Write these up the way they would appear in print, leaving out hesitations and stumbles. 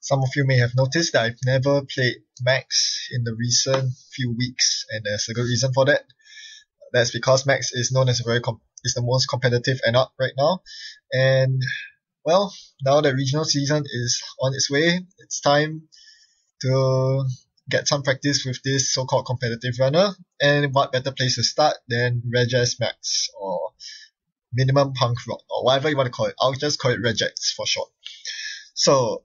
Some of you may have noticed that I've never played Max in the recent few weeks, and there's a good reason for that. That's because Max is known as is the most competitive NUp right now, and well, now that regional season is on its way, it's time to get some practice with this so-called competitive runner. And what better place to start than reg-ass Max, or minimum punk rock, or whatever you want to call it. I'll just call it reg-ass for short. So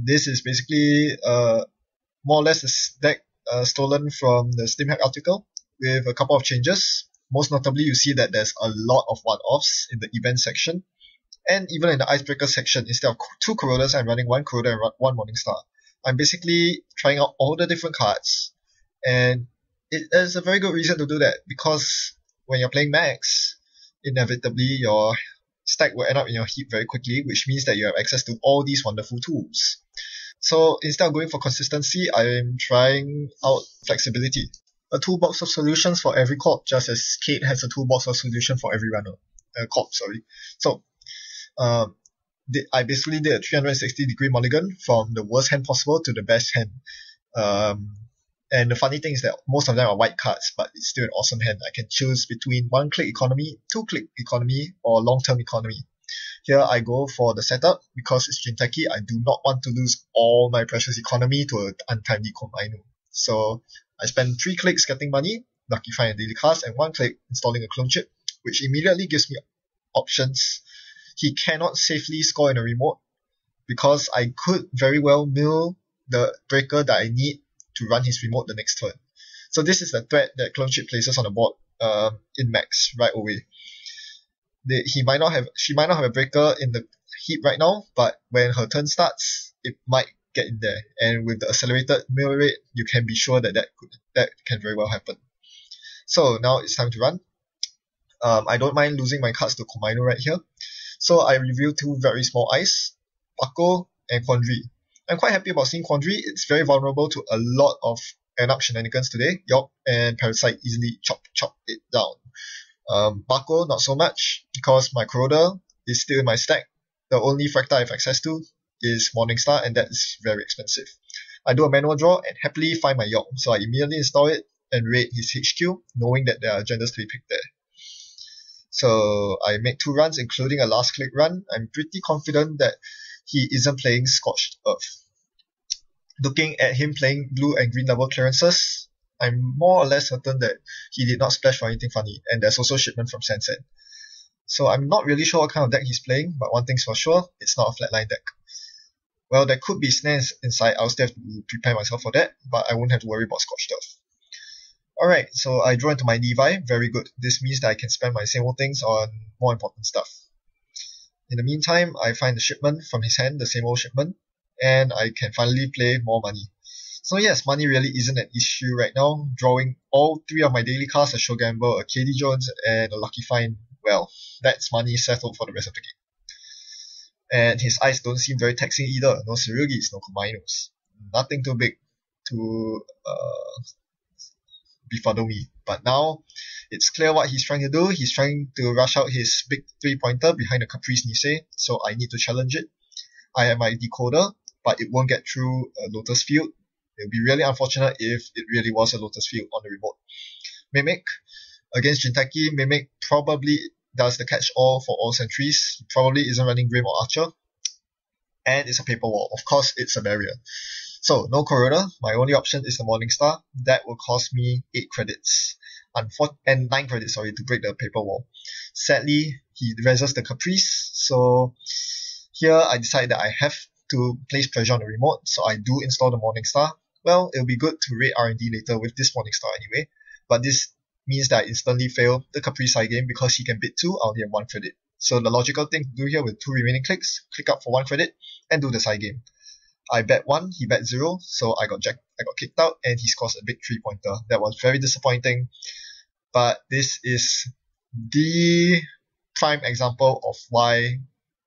this is basically more or less a deck stolen from the Steam Hack article with a couple of changes. Most notably, you see that there's a lot of one-offs in the event section, and even in the icebreaker section, instead of 2 Coronas, I'm running 1 Corona and 1 Morningstar. I'm basically trying out all the different cards, and there's a very good reason to do that, because when you're playing Max, inevitably your stack will end up in your heap very quickly, which means that you have access to all these wonderful tools. So instead of going for consistency, I'm trying out flexibility. A toolbox of solutions for every corp, just as Kate has a toolbox of solution for every runner. Corp, sorry. So I basically did a 360-degree mulligan from the worst hand possible to the best hand. And the funny thing is that most of them are white cards, but it's still an awesome hand. I can choose between 1-click economy, 2-click economy, or long-term economy. Here I go for the setup because it's Jinteki. I do not want to lose all my precious economy to an untimely Komainu. So I spend 3 clicks getting money, Lucky Find a daily cast, and 1 click installing a clone chip, which immediately gives me options. He cannot safely score in a remote because I could very well mill the breaker that I need to run his remote the next turn. So this is the threat that clone chip places on the board in Max right away. She might not have a breaker in the heap right now, but when her turn starts, it might get in there. And with the accelerated mill rate, you can be sure that that can very well happen. So now it's time to run. I don't mind losing my cards to Komainu right here. So I reveal 2 very small eyes, Paco and Quandary. I'm quite happy about seeing Quandary. It's very vulnerable to a lot of NUp shenanigans today. York and Parasite easily chop it down. Paco, not so much, because my Corroder is still in my stack. The only Fractal I have access to is Morningstar, and that is very expensive. I do a manual draw and happily find my York, so I immediately install it and raid his HQ, knowing that there are agendas to be picked there. So I make 2 runs, including a last click run. I'm pretty confident that he isn't playing Scorched Earth. Looking at him playing blue and green level clearances, I'm more or less certain that he did not splash for anything funny, and there's also shipment from Sansan. So I'm not really sure what kind of deck he's playing, but one thing's for sure, it's not a flatline deck. Well, there could be snares inside, I'll still have to prepare myself for that, but I won't have to worry about Scorched Earth. Alright, so I draw into my Levi, very good. This means that I can spend my same old things on more important stuff. In the meantime, I find the shipment from his hand, the same old shipment, and I can finally play more money. So yes, money really isn't an issue right now. Drawing all 3 of my daily cards, a Show Gamble, a KD Jones, and a Lucky Find, well, that's money settled for the rest of the game. And his eyes don't seem very taxing either. No Tsurugis, no Komainus. Nothing too big to befuddle me. But now, it's clear what he's trying to do. He's trying to rush out his big 3-pointer behind the Caprice Nisei, so I need to challenge it. I have my decoder, but it won't get through a Lotus Field. It would be really unfortunate if it really was a Lotus Field on the remote. Mimic. Against Jinteki, Mimic probably does the catch-all for all sentries. He probably isn't running Grim or Archer. And it's a paper wall. Of course, it's a barrier. So, no Corona. My only option is the Morningstar. That will cost me 8 credits. And 9 credits, sorry, to break the paper wall. Sadly, he reses the Caprice. So, here I decide that I have to place pressure on the remote. So, I do install the Morningstar. Well, it'll be good to raid R&D later with this Morningstar anyway. But this means that I instantly fail the Caprice side game because he can bid 2, I only have 1 credit. So, the logical thing to do here with 2 remaining clicks, click up for 1 credit, and do the side game. I bet 1, he bet 0, so I got kicked out, and he scores a big 3-pointer. That was very disappointing, but this is the prime example of why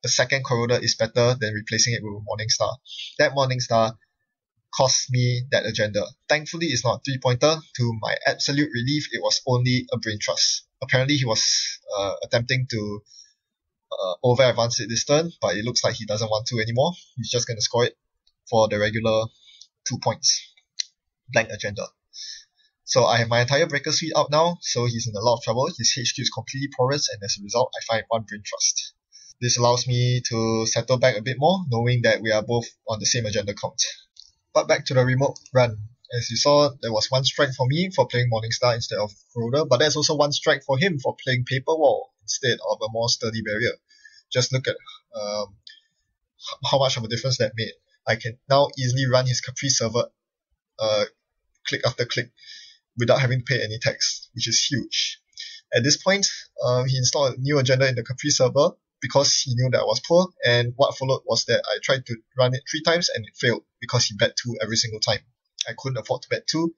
a second Corroder is better than replacing it with a Morningstar. That Morningstar cost me that agenda. Thankfully, it's not a 3-pointer. To my absolute relief, it was only a brain trust. Apparently, he was attempting to over-advance it this turn, but it looks like he doesn't want to anymore. He's just going to score it for the regular 2 points blank agenda. So I have my entire breaker suite out now, so he's in a lot of trouble. His HQ is completely porous, and as a result, I find 1 brain trust. This allows me to settle back a bit more, knowing that we are both on the same agenda count. But back to the remote run. As you saw, there was 1 strike for me for playing Morningstar instead of Corroder, but there's also 1 strike for him for playing Paper Wall instead of a more sturdy barrier. Just look at how much of a difference that made. I can now easily run his Caprice server click after click without having to pay any tax, which is huge. At this point, he installed a new agenda in the Caprice server because he knew that I was poor, and what followed was that I tried to run it 3 times and it failed because he bet 2 every single time. I couldn't afford to bet 2.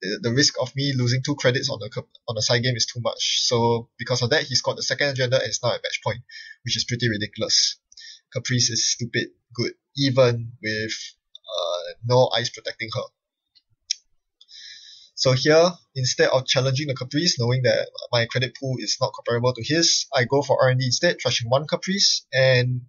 The risk of me losing 2 credits on a side game is too much. So because of that, he scored the second agenda and is now at match point, which is pretty ridiculous. Caprice is stupid good, even with no ice protecting her. So here, instead of challenging the Caprice, knowing that my credit pool is not comparable to his, I go for R&D instead, trashing 1 Caprice, and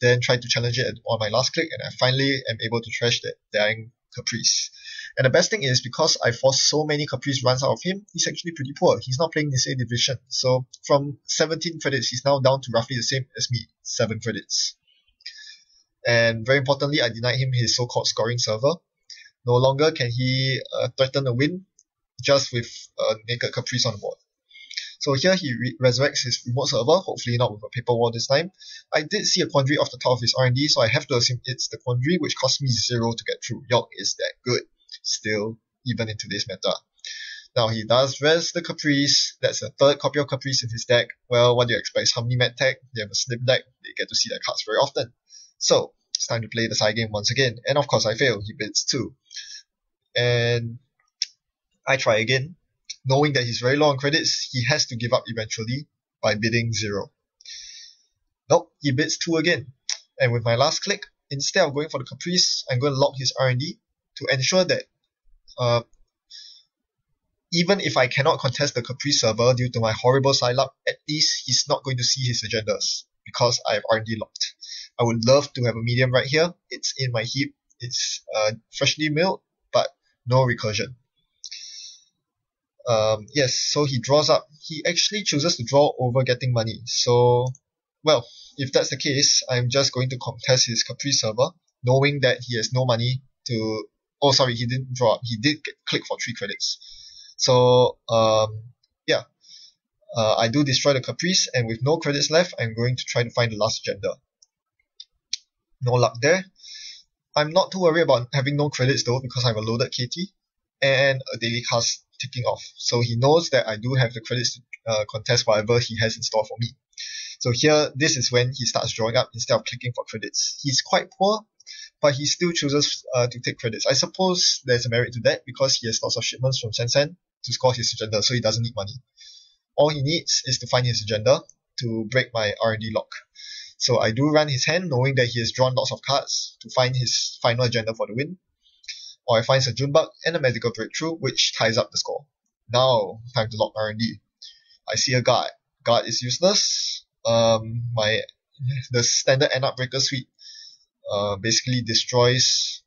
then try to challenge it on my last click, and I finally am able to trash that dying Caprice. And the best thing is, because I forced so many Caprice runs out of him, he's actually pretty poor. He's not playing this A division. So from 17 credits, he's now down to roughly the same as me, 7 credits. And very importantly, I denied him his so-called scoring server. No longer can he threaten a win just with a naked Caprice on the board. So here he resurrects his remote server, hopefully not with a paper wall this time. I did see a quandary off the top of his R&D, so I have to assume it's the quandary, which cost me 0 to get through. York is that good, still, even in today's meta. Now he does res the Caprice. That's a 3rd copy of Caprice in his deck. Well, what do you expect? How many Medtech? They have a slim deck. They get to see their cards very often. So it's time to play the side game once again. And of course I fail. He bids 2. And I try again. Knowing that he's very low on credits, he has to give up eventually by bidding 0. Nope, he bids 2 again. And with my last click, instead of going for the Caprice, I'm going to lock his R&D to ensure that even if I cannot contest the Caprice server due to my horrible side luck, at least he's not going to see his agendas because I have R&D locked. I would love to have a medium right here. It's in my heap. It's freshly milled, but no recursion. Yes, so he draws up. He actually chooses to draw over getting money. So, well, if that's the case, I'm just going to contest his Caprice server, knowing that he has no money to... Oh, sorry, he didn't draw up. He did click for 3 credits. So, yeah. I do destroy the Caprice, and with no credits left, I'm going to try to find the last agenda. No luck there. I'm not too worried about having no credits though, because I have a loaded KT and a daily cast ticking off. So he knows that I do have the credits to contest whatever he has in store for me. So here, this is when he starts drawing up instead of clicking for credits. He's quite poor, but he still chooses to take credits. I suppose there's a merit to that because he has lots of shipments from Sen to score his agenda, so he doesn't need money. All he needs is to find his agenda to break my R&D lock. So I do run his hand knowing that he has drawn lots of cards to find his final agenda for the win. Or I find a Junebug and a Medical Breakthrough, which ties up the score. Now, time to lock R&D. I see a guard. Guard is useless. The standard end-up breaker suite basically destroys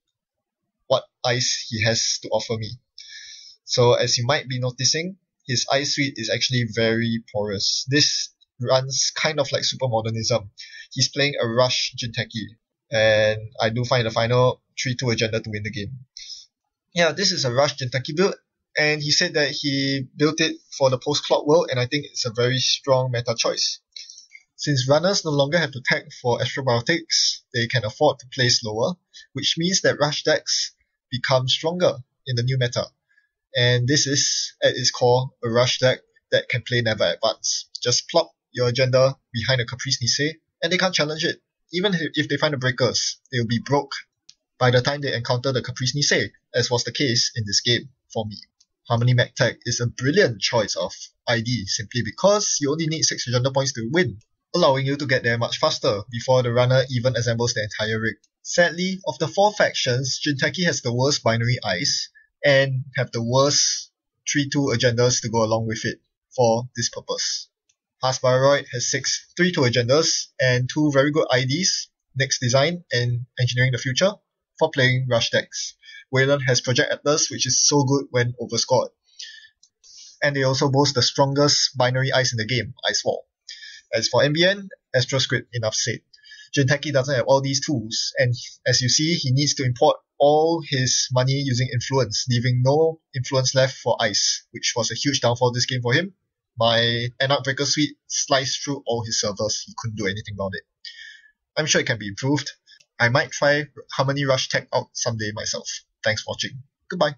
what ice he has to offer me. So as you might be noticing, his ice suite is actually very porous. This runs kind of like super modernism. He's playing a rush Jinteki, and I do find the final 3-2 agenda to win the game. Yeah, this is a rush Jinteki build, and he said that he built it for the post-clock world, and I think it's a very strong meta choice. Since runners no longer have to tag for Astrobiotics, they can afford to play slower, which means that rush decks become stronger in the new meta. And this is, at its core, a rush deck that can play Never Advance. Just plop your agenda behind a Caprice Nisei, and they can't challenge it. Even if they find the breakers, they'll be broke by the time they encounter the Caprice Nisei, as was the case in this game for me. Harmony MaxX is a brilliant choice of ID simply because you only need 6 agenda points to win, allowing you to get there much faster before the runner even assembles the entire rig. Sadly, of the 4 factions, Jinteki has the worst binary ice and have the worst 3-2 agendas to go along with it for this purpose. Hasbaroid has 6 3-2 agendas and 2 very good IDs, Nick's design and engineering the future for playing rush decks. Wayland has Project Atlas, which is so good when overscored. And they also boast the strongest binary ice in the game, Ice Wall. As for NBN, Astroscript, enough said. Jinteki doesn't have all these tools, and as you see, he needs to import all his money using influence, leaving no influence left for ice, which was a huge downfall this game for him. My Anarch Breaker Suite sliced through all his servers. He couldn't do anything about it. I'm sure it can be improved. I might try Harmony Rush Tech out someday myself. Thanks for watching. Goodbye.